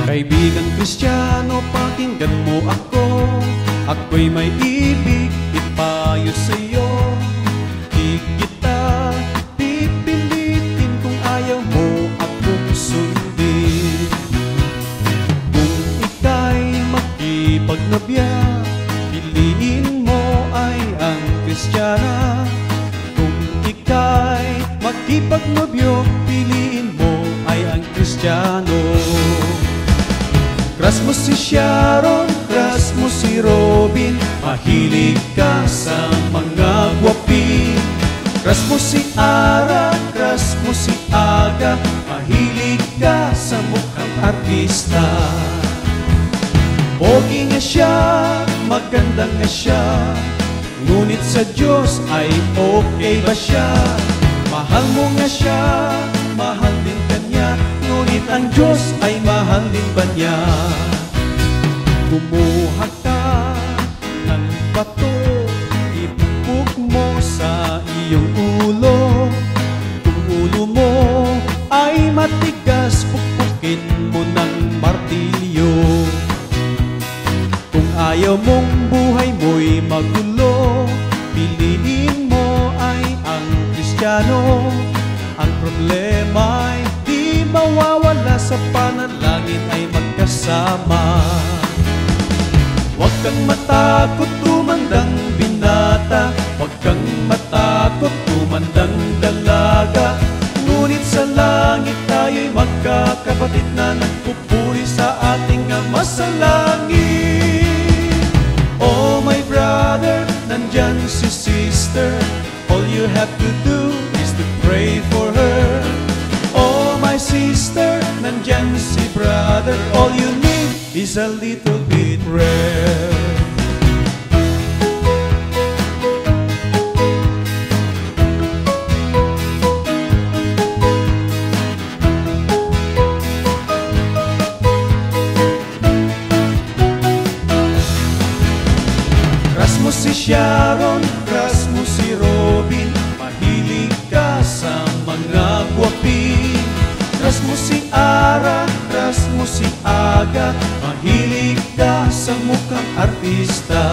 Kaibigan Kristiyano, pakinggan mo ako. Ako'y may ibig ipayo sa'yo. Di kita pipilitin kung ayaw mo akong sundin. Kung ika'y makipagnobya, piliin mo ay ang Kristiyana. Kung ika'y makipagnobyo, piliin mo ay ang Kristiyano. Crush mo si Sharon, crush mo si Robin, mahilig ka sa mga gwapin. Crush mo si Ara, crush mo si Aga, mahilig ka sa mukhang artista. Pogi nga siya, maganda nga siya, ngunit sa Diyos ay okay ba siya? Mahal mo nga siya, mahal din kanya, ngunit ang Diyos ay mahal din ba niya? Kumuha ka ng bato, ipupok mo sa iyong ulo. Kung ulo mo ay matigas, pupukin mo ng martilyo. Kung ayaw mong buhay mo'y magulo, piliin mo ay ang Kristiyano. Ang problema'y di mawawala, sa panalangin ay magkasama. Huwag kang matakot tumandang binata, huwag kang matakot tumandang dalaga, ngunit sa langit tayo'y magkakapatid na nagpupuri sa ating Ama sa langit. Oh my brother, nandyan si sister, all you have to do is to pray for her. Oh my sister, nandyan si brother, all you need is a little bit prayer. Crush mo si Sharon, crush mo si Robin, mahilig ka sa mga gwapin. Crush mo si Ara, crush mo si Aga, mahilig ka sa mukhang artista.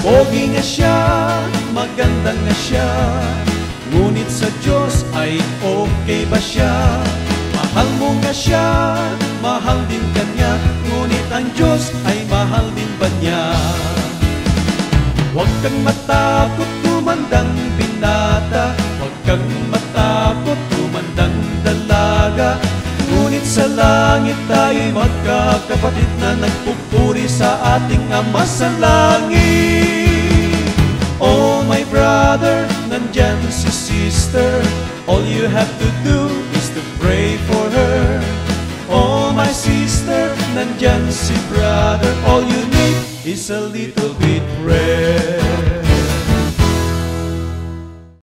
Pogi nga siya, maganda nga siya, ngunit sa Diyos ay okay ba siya? Mahal mo nga siya, mahal din kanya, ngunit ang Diyos ay mahal din ba niya? Huwag kang matakot tumandang binata, huwag kang matakot tumandang dalaga, ngunit sa langit tayo'y magkakapatid na nagpupuri sa ating Ama sa langit. Oh my brother, nandyan si sister, all you have to do is to pray for her. Oh my sister, nandyan si brother, all you need is a little bit prayer.